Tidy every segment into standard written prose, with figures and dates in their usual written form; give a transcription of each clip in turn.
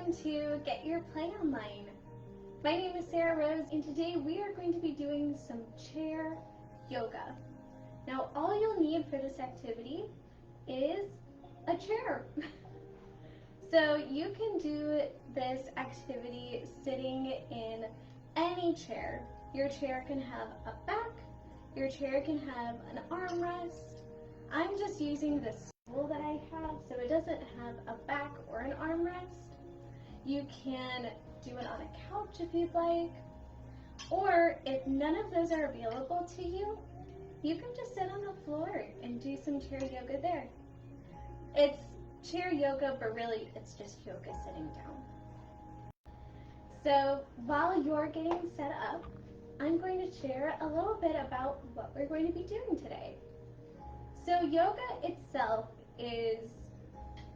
welcome to Get Your Play Online. My name is Sarah Rose, and today we are going to be doing some chair yoga. Now, all you'll need for this activity is a chair. So you can do this activity sitting in any chair. Your chair can have a back, your chair can have an armrest. I'm just using the stool that I have, so it doesn't have a back or an armrest. You can do it on a couch if you'd like, or if none of those are available to you, you can just sit on the floor and do some chair yoga there. It's chair yoga, but really it's just yoga sitting down. So while you're getting set up, I'm going to share a little bit about what we're going to be doing today. So yoga itself is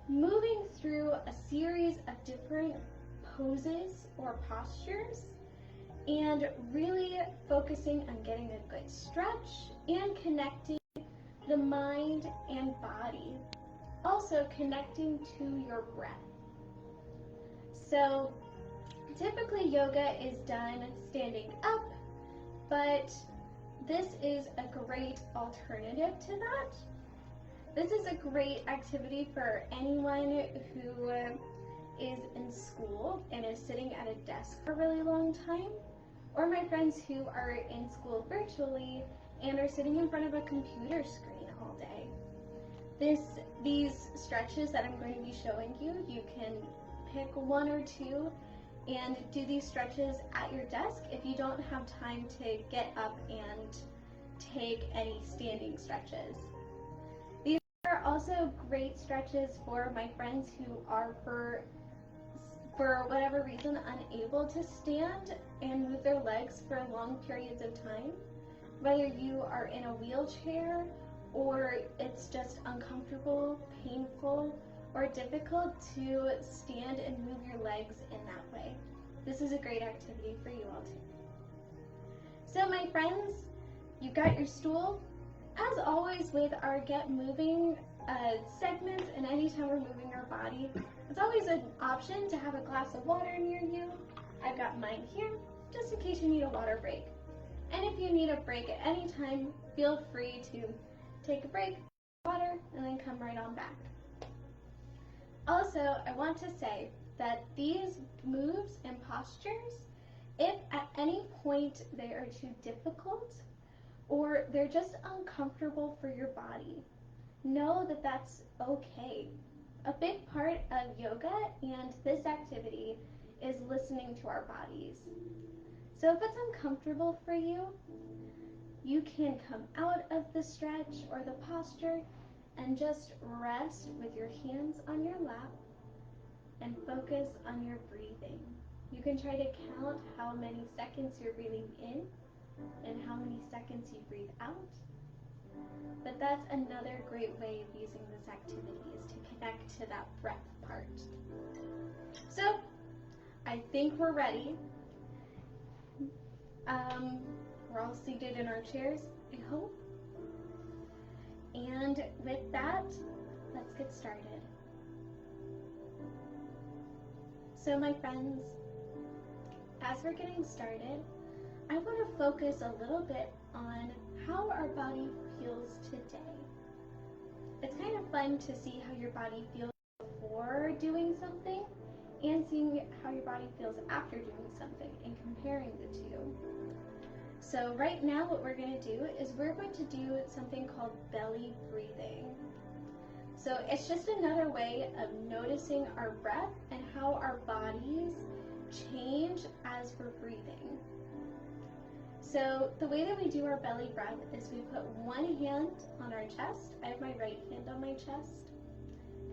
moving through a series of different poses or postures and really focusing on getting a good stretch and connecting the mind and body. Also connecting to your breath. So typically yoga is done standing up, but this is a great alternative to that. This is a great activity for anyone who is in school and is sitting at a desk for a really long time, or my friends who are in school virtually and are sitting in front of a computer screen all day. These stretches that I'm going to be showing you, you can pick one or two and do these stretches at your desk if you don't have time to get up and take any standing stretches. These are also great stretches for my friends who are, for whatever reason, unable to stand and move their legs for long periods of time. Whether you are in a wheelchair or it's just uncomfortable, painful, or difficult to stand and move your legs in that way. This is a great activity for you all too. So my friends, you got your stool. As always with our Get Moving segments, and anytime we're moving our body, it's always an option to have a glass of water near you. I've got mine here, just in case you need a water break. And if you need a break at any time, feel free to take a break, water, and then come right on back. Also, I want to say that these moves and postures, if at any point they are too difficult or they're just uncomfortable for your body, know that that's okay. A big part of yoga and this activity is listening to our bodies. So if it's uncomfortable for you, you can come out of the stretch or the posture and just rest with your hands on your lap and focus on your breathing. You can try to count how many seconds you're breathing in and how many seconds you breathe out. But that's another great way of using this activity, is to connect to that breath part. So I think we're ready. We're all seated in our chairs, I hope. And with that, let's get started. So my friends, as we're getting started, I want to focus a little bit on how our body feels today. It's kind of fun to see how your body feels before doing something and seeing how your body feels after doing something and comparing the two. So right now what we're going to do is we're going to do something called belly breathing. So it's just another way of noticing our breath and how our bodies change as we're breathing. So the way that we do our belly breath is we put one hand on our chest. I have my right hand on my chest.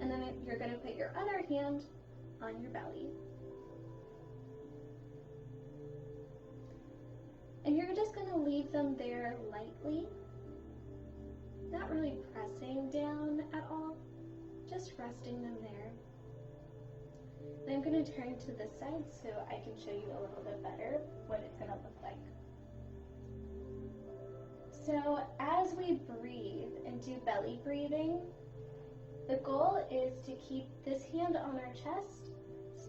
And then you're going to put your other hand on your belly. And you're just going to leave them there lightly, not really pressing down at all, just resting them there. And I'm going to turn to this side so I can show you a little bit better what it's going to look like. So as we breathe and do belly breathing, the goal is to keep this hand on our chest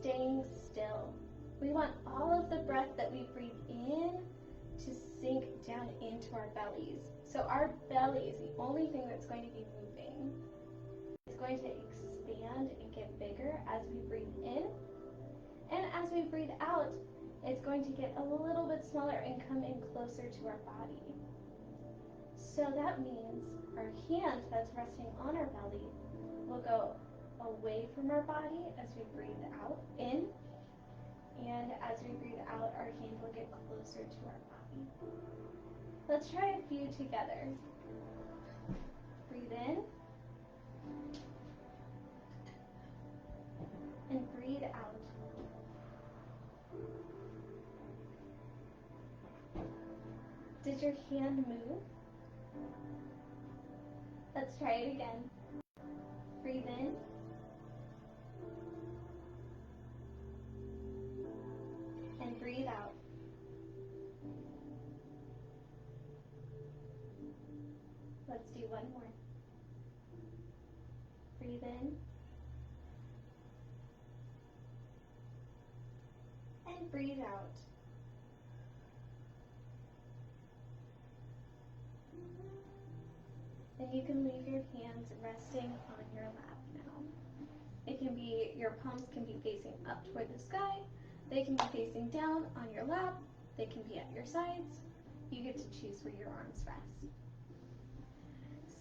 staying still. We want all of the breath that we breathe in to sink down into our bellies. So our belly is the only thing that's going to be moving. It's going to expand and get bigger as we breathe in. And as we breathe out, it's going to get a little bit smaller and come in closer to our body. So that means our hand that's resting on our belly will go away from our body as we breathe out in, and as we breathe out, our hand will get closer to our body. Let's try a few together. Breathe in and breathe out. Did your hand move? Let's try it again. Breathe in. And breathe out. Let's do one more. Breathe in. And breathe out. And you can leave your hands resting on your lap now. It can be, your palms can be facing up toward the sky. They can be facing down on your lap. They can be at your sides. You get to choose where your arms rest.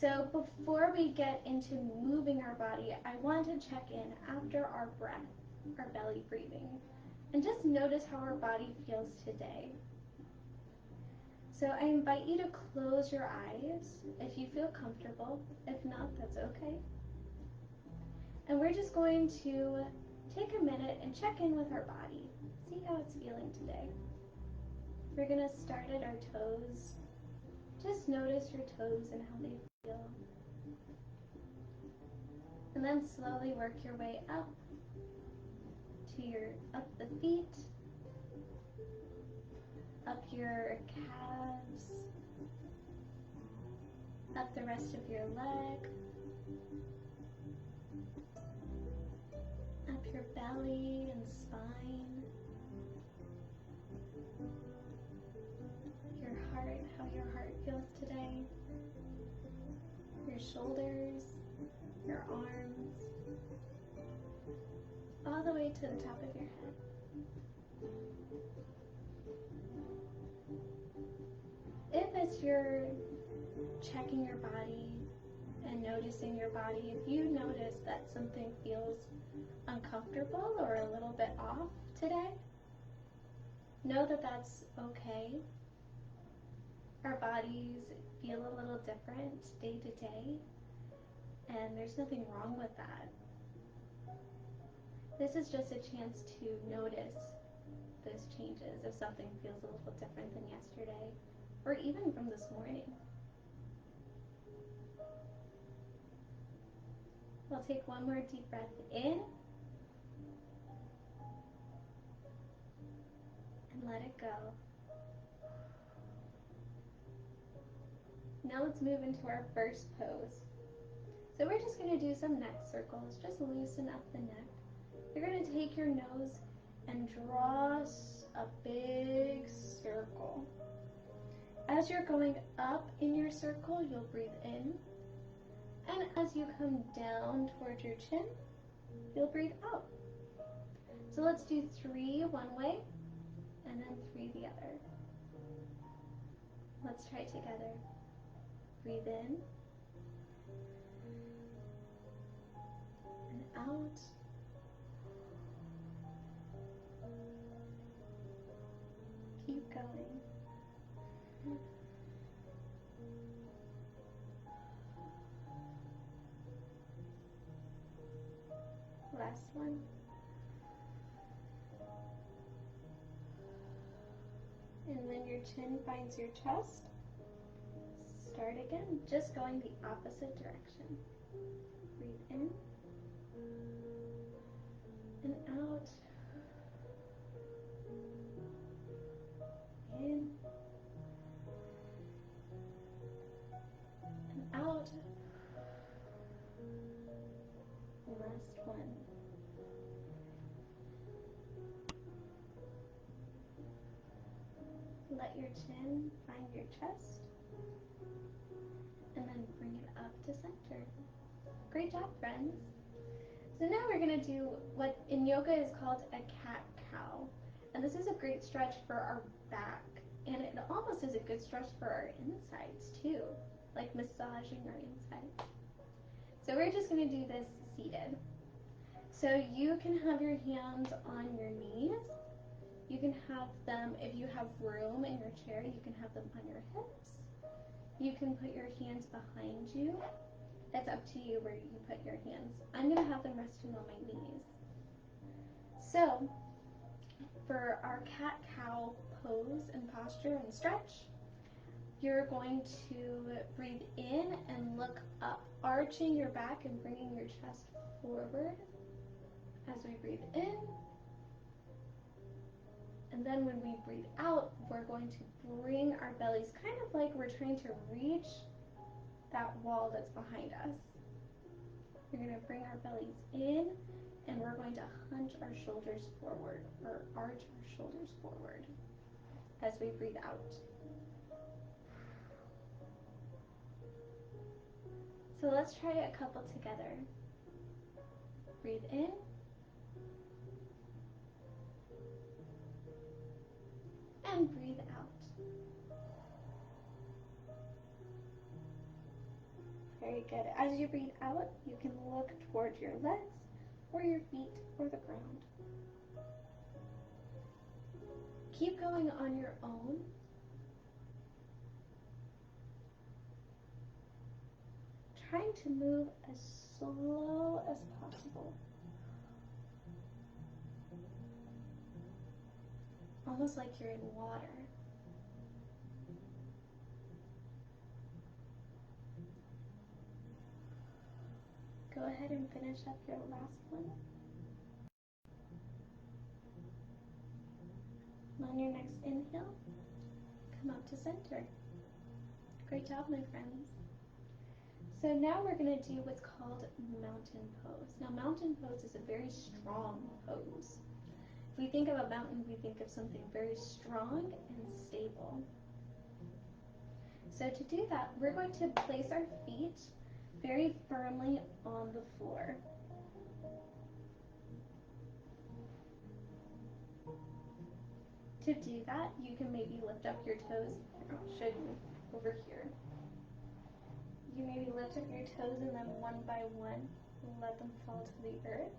So before we get into moving our body, I want to check in after our breath, our belly breathing, and just notice how our body feels today. So I invite you to close your eyes if you feel comfortable. If not, that's okay. And we're just going to take a minute and check in with our body. See how it's feeling today. We're going to start at our toes. Just notice your toes and how they feel. And then slowly work your way up the feet, up your calves, up the rest of your leg, up your belly and spine, your heart, how your heart feels today, your shoulders, your arms, all the way to the top of your head. If as you're checking your body and noticing your body, if you notice that something feels uncomfortable or a little bit off today, know that that's okay. Our bodies feel a little different day to day, and there's nothing wrong with that. This is just a chance to notice those changes if something feels a little different than yesterday, or even from this morning. We'll take one more deep breath in and let it go. Now let's move into our first pose. So we're just going to do some neck circles, just loosen up the neck. You're going to take your nose and draw a big circle. As you're going up in your circle, you'll breathe in. And as you come down towards your chin, you'll breathe out. So let's do 3 one way, and then 3 the other. Let's try it together. Breathe in, and out. Keep going. Last one. And when your chin finds your chest, start again, just going the opposite direction. Breathe in and out. In and out. Last one. let your chin find your chest, and then bring it up to center. Great job, friends. So now we're going to do what in yoga is called a cat-cow. And this is a great stretch for our back, and it almost is a good stretch for our insides too, like massaging our insides. So we're just going to do this seated. So you can have your hands on your knees. You can have them, if you have room in your chair, you can have them on your hips. You can put your hands behind you. It's up to you where you put your hands. I'm going to have them resting on my knees. So for our cat-cow pose and posture and stretch, you're going to breathe in and look up, arching your back and bringing your chest forward as we breathe in. And then when we breathe out, we're going to bring our bellies kind of like we're trying to reach that wall that's behind us. We're going to bring our bellies in, and we're going to hunch our shoulders forward, or arch our shoulders forward as we breathe out. So let's try a couple together. Breathe in. And breathe out. Very good. As you breathe out, you can look towards your legs or your feet or the ground. Keep going on your own. Trying to move as slow as possible. Almost like you're in water. Go ahead and finish up your last one. On your next inhale, come up to center. Great job, my friends. So now we're going to do what's called mountain pose. Now, mountain pose is a very strong pose. If we think of a mountain, we think of something very strong and stable. So to do that, we're going to place our feet very firmly on the floor. To do that, you can maybe lift up your toes. I'll show you over here. You maybe lift up your toes and then one by one, let them fall to the earth.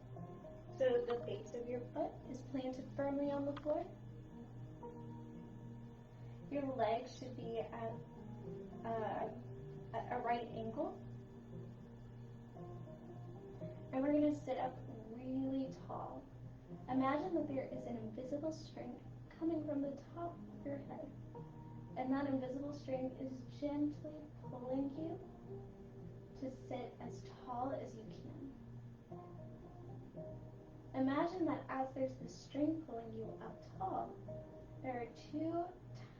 So the base of your foot is planted firmly on the floor. Your legs should be at a right angle. And we're going to sit up really tall. Imagine that there is an invisible string coming from the top of your head. And that invisible string is gently pulling you to sit as tall as you can. Imagine that as there's this string pulling you up tall, there are two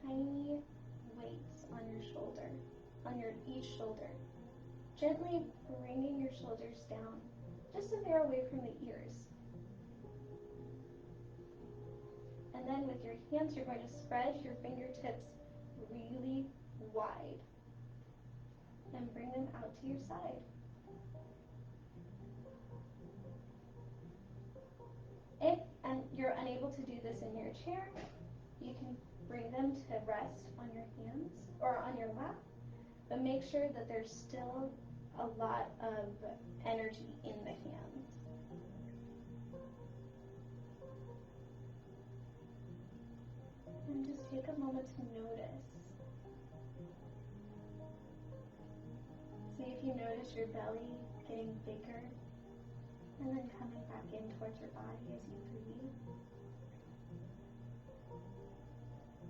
tiny weights on your shoulder, on each shoulder, gently bringing your shoulders down, just so they're away from the ears. And then with your hands, you're going to spread your fingertips really wide and bring them out to your side. If you're unable to do this in your chair, you can bring them to rest on your hands or on your lap, but make sure that there's still a lot of energy in the hands. And just take a moment to notice. See if you notice your belly getting bigger and then coming back in towards your body as you breathe.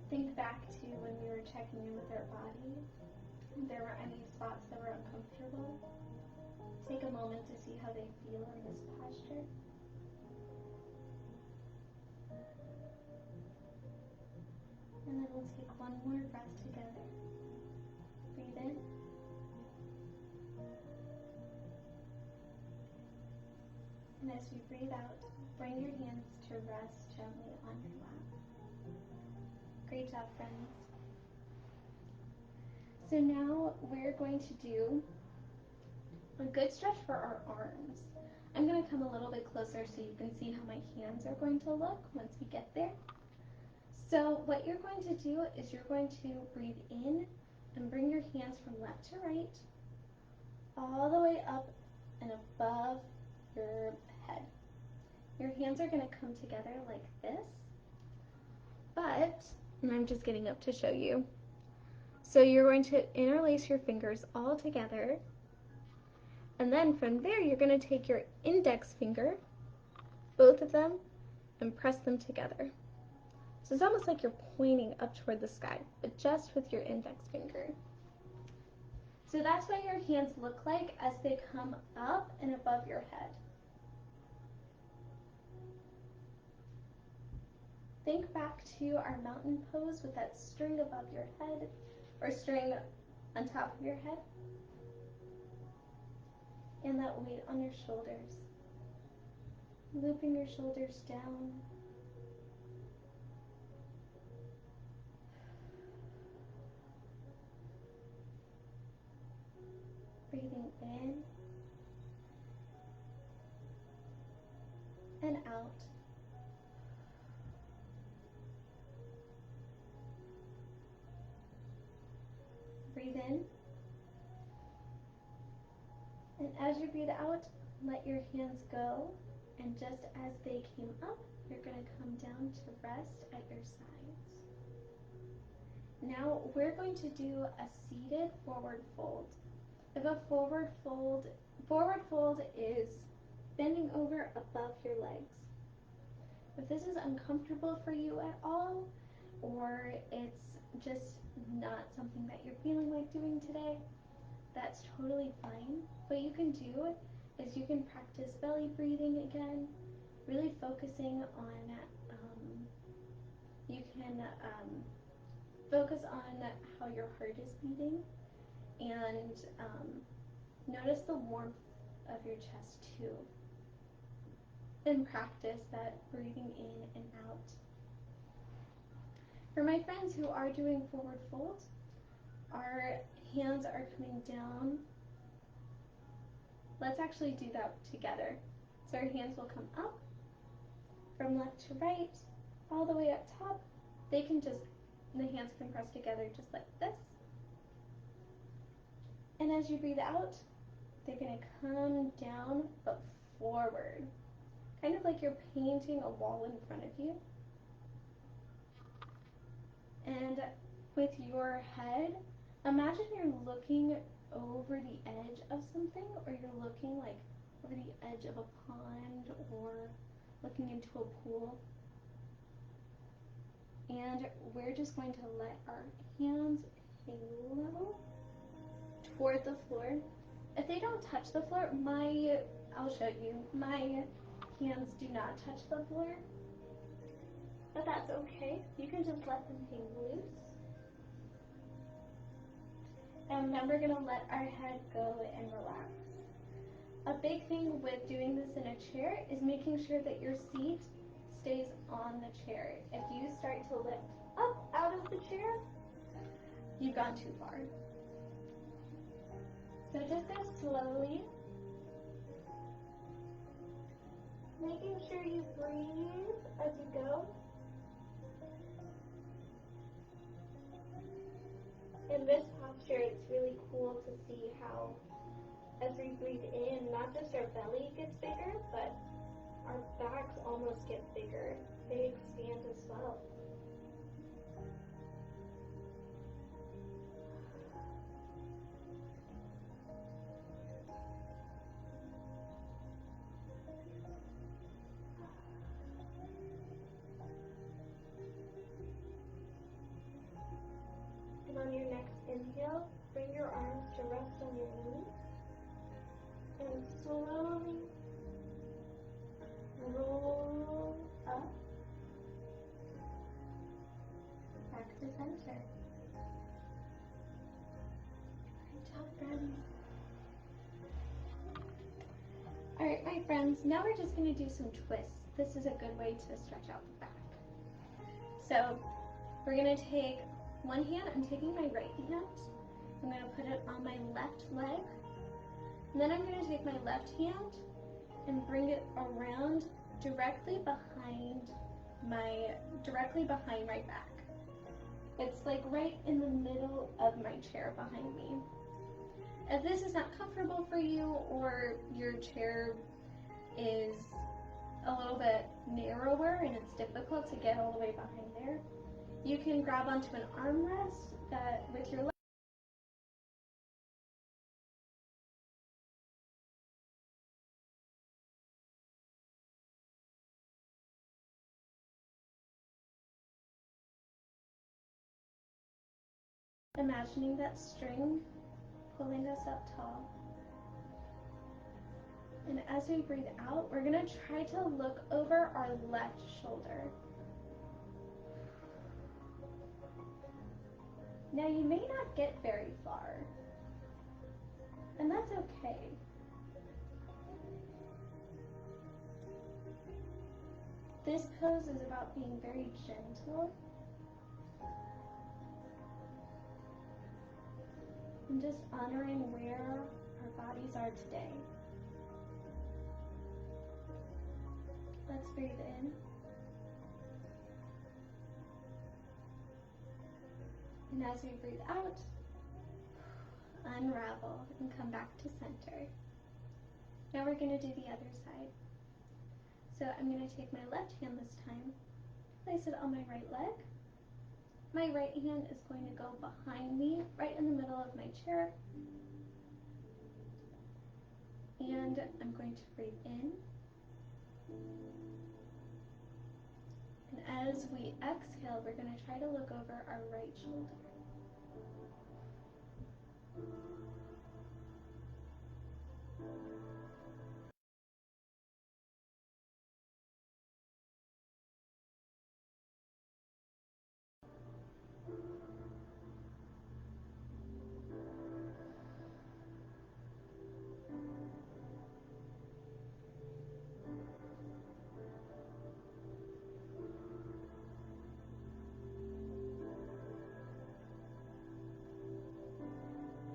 Think back to when we were checking in with our body. If there were any spots that were uncomfortable, take a moment to see how they feel in this posture. And then we'll take one more breath together. Breathe in. And as you breathe out, bring your hands to rest gently on your lap. Great job, friends. So now we're going to do a good stretch for our arms. I'm going to come a little bit closer so you can see how my hands are going to look once we get there. So what you're going to do is you're going to breathe in and bring your hands from left to right, all the way up and above your head. Your hands are going to come together like this, and I'm just getting up to show you. So you're going to interlace your fingers all together, and then from there you're going to take your index finger, both of them, and press them together. So it's almost like you're pointing up toward the sky, but just with your index finger. So that's what your hands look like as they come up and above your head. Think back to our mountain pose with that string above your head, or string on top of your head, and that weight on your shoulders. Looping your shoulders down. Breathing in and out. Breathe in. And as you breathe out, let your hands go. And just as they came up, you're going to come down to rest at your sides. Now we're going to do a seated forward fold. If a forward fold is bending over above your legs. If this is uncomfortable for you at all, or it's just not something that you're feeling like doing today, that's totally fine. What you can do is you can practice belly breathing again, really focusing on, you can focus on how your heart is beating, and notice the warmth of your chest too. And practice that breathing in and out. For my friends who are doing forward folds, our hands are coming down. Let's actually do that together. So our hands will come up from left to right, all the way up top. The hands can press together just like this. And as you breathe out, they're going to come down but forward. Kind of like you're painting a wall in front of you. And with your head, imagine you're looking over the edge of something, or you're looking like over the edge of a pond, or looking into a pool. And we're just going to let our hands hang level toward the floor. If they don't touch the floor, I'll show you, my hands do not touch the floor, but that's okay. You can just let them hang loose. And then we're going to let our head go and relax. A big thing with doing this in a chair is making sure that your seat stays on the chair. If you start to lift up out of the chair, you've gone too far. So just go slowly, making sure you breathe as you go. In this posture, it's really cool to see how, as we breathe in, not just our belly gets bigger, but our backs almost get bigger. They expand as well. And on your next inhale, bring your arms to rest on your knees, and slowly roll up back to center. Great job, friends. Alright, my friends, now we're just going to do some twists. This is a good way to stretch out the back. So We're gonna take one hand, I'm taking my right hand, I'm gonna put it on my left leg, and then I'm gonna take my left hand and bring it around directly behind my back. It's like right in the middle of my chair behind me. If this is not comfortable for you, or your chair is a little bit narrower and it's difficult to get all the way behind there, you can grab onto an armrest that with your leg. Imagining that string pulling us up tall. And as we breathe out, we're going to try to look over our left shoulder. Now you may not get very far, and that's okay. This pose is about being very gentle and just honoring where our bodies are today. Let's breathe in. And as we breathe out, unravel and come back to center. Now we're going to do the other side. So I'm going to take my left hand this time, place it on my right leg. My right hand is going to go behind me, right in the middle of my chair. And I'm going to breathe in. And as we exhale, we're going to try to look over our right shoulder.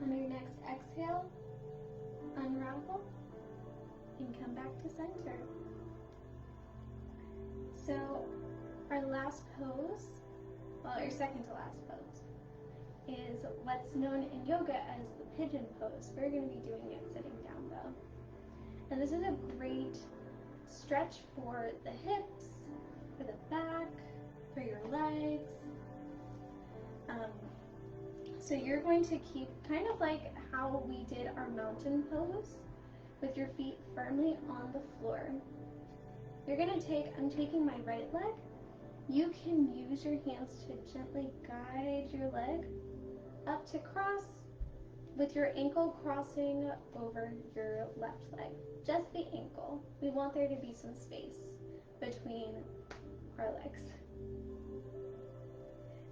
On your next exhale, unravel and come back to center. So our last pose, well, our second to last pose, is what's known in yoga as the pigeon pose. We're going to be doing it sitting down though. And this is a great stretch for the hips, for the back, for your legs. So you're going to keep kind of like how we did our mountain pose, with your feet firmly on the floor. You're going to take, I'm taking my right leg. You can use your hands to gently guide your leg up to cross, with your ankle crossing over your left leg. Just the ankle. We want there to be some space between our legs.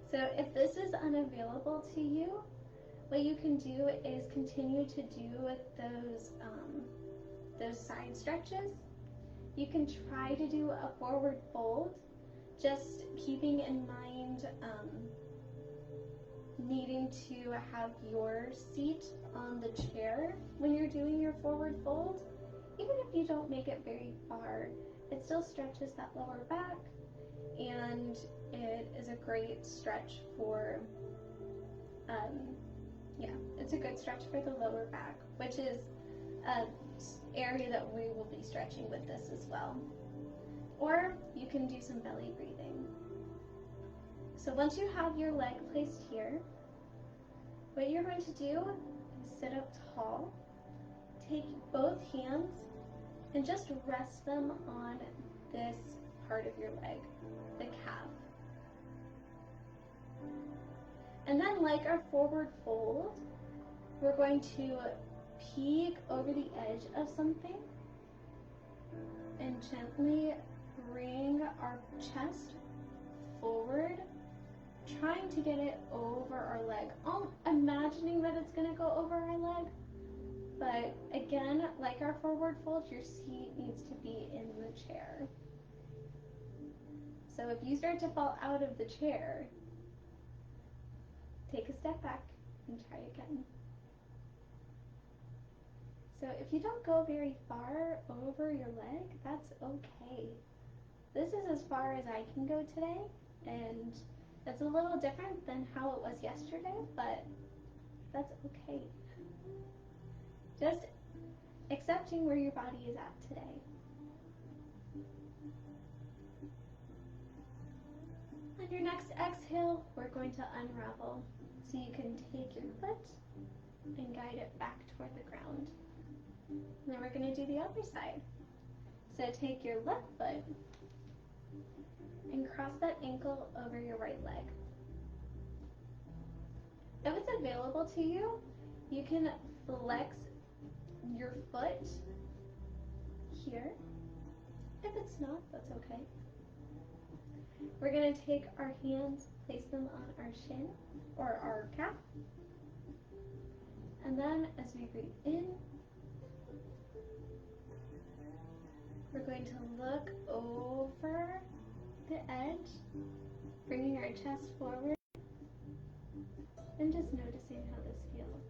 So if this is unavailable to you, what you can do is continue to do those side stretches. You can try to do a forward fold, just keeping in mind needing to have your seat on the chair when you're doing your forward fold. Even if you don't make it very far, it still stretches that lower back, and it is a great stretch for, it's a good stretch for the lower back, which is an area that we will be stretching with this as well. Or you can do some belly breathing. So once you have your leg placed here, what you're going to do is sit up tall, take both hands, and just rest them on this part of your leg, the calf. And then, like our forward fold, we're going to peek over the edge of something and gently bring our chest forward, trying to get it over our leg. Imagining that it's going to go over our leg. But again, like our forward fold, your seat needs to be in the chair. So if you start to fall out of the chair, take a step back and try again. So if you don't go very far over your leg, that's okay. This is as far as I can go today, and it's a little different than how it was yesterday, but that's okay. Just accepting where your body is at today. On your next exhale, we're going to unravel. So you can take your foot and guide it back toward the ground. And then we're going to do the other side. So take your left foot and cross that ankle over your right leg. If it's available to you, you can flex your foot here. If it's not, that's okay. We're going to take our hands, place them on our shin or our calf. And then as we breathe in, we're going to look over the edge, bringing our chest forward, and just noticing how this feels.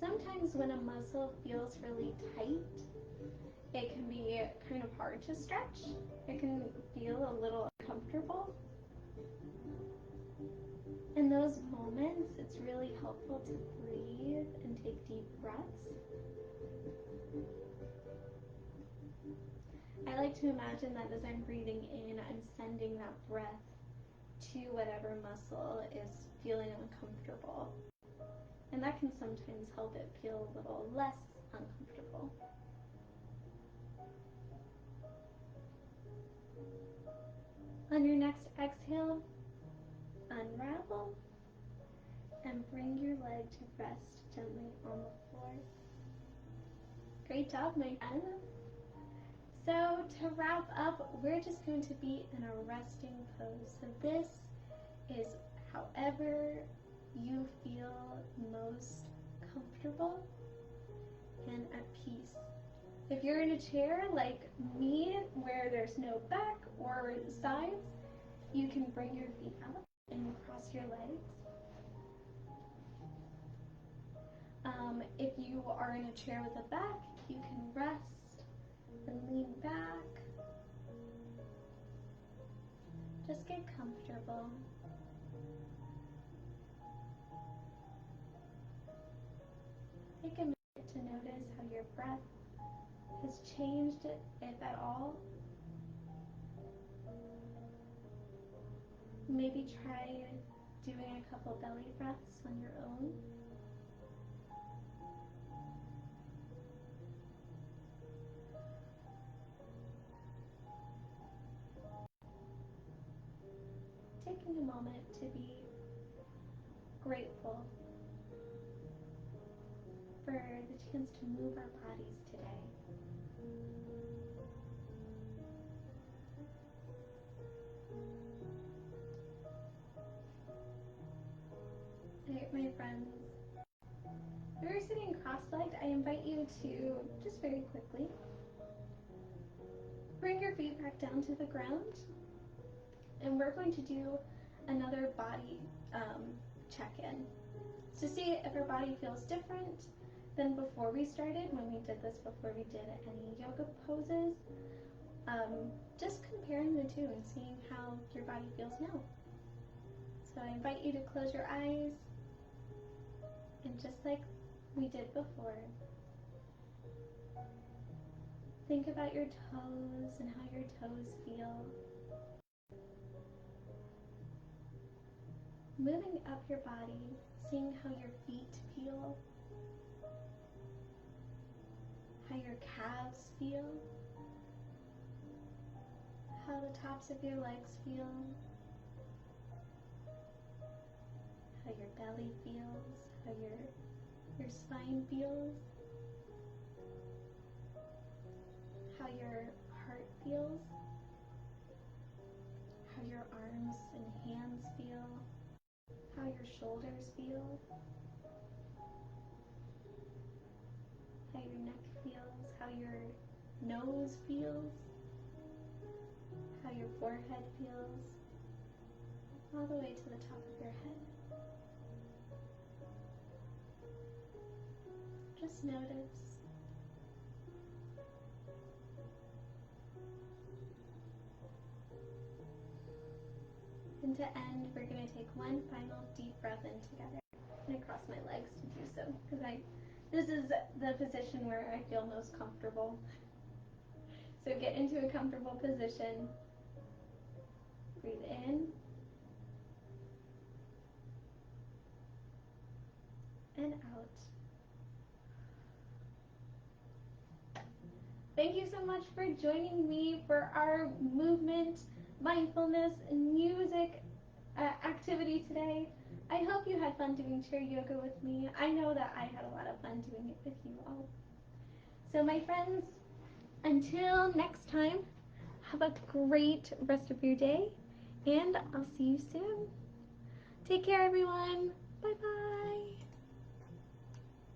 Sometimes when a muscle feels really tight, it can be kind of hard to stretch. It can feel a little uncomfortable. In those moments, it's really helpful to breathe and take deep breaths. I like to imagine that as I'm breathing in, I'm sending that breath to whatever muscle is feeling uncomfortable. And that can sometimes help it feel a little less uncomfortable. On your next exhale, unravel and bring your leg to rest gently on the floor. Great job, my friend. So to wrap up, we're just going to be in a resting pose. So this is however you feel most comfortable and at peace. If you're in a chair like me, where there's no back or sides, you can bring your feet up and cross your legs. If you are in a chair with a back, you can rest and lean back. Just get comfortable. Take a minute to notice how your breath has changed, if at all. Maybe try doing a couple belly breaths on your own. Taking a moment to be grateful for the chance to move our bodies today. Alright, my friends, if you're sitting cross-legged, I invite you to just very quickly bring your feet back down to the ground, and we're going to do another body check-in to see if our body feels different than before we started, when we did this before we did any yoga poses. Just comparing the two and seeing how your body feels now. So I invite you to close your eyes, and just like we did before, think about your toes and how your toes feel. Moving up your body, seeing how your feet feel, how your calves feel, how the tops of your legs feel, how your belly feels, how your spine feels, how your heart feels, how your arms and hands feel, how your shoulders feel, how your neck feels, how your nose feels, how your forehead feels, all the way to the top of your head. Just notice. And to end, we're going to take one final deep breath in together. I'm going to cross my legs to do so, because this is the position where I feel most comfortable. So get into a comfortable position. Breathe in. And out. Thank you so much for joining me for our movement, mindfulness, and music activity today. I hope you had fun doing chair yoga with me. I know that I had a lot of fun doing it with you all. So my friends, until next time, have a great rest of your day, and I'll see you soon. Take care, everyone. Bye-bye.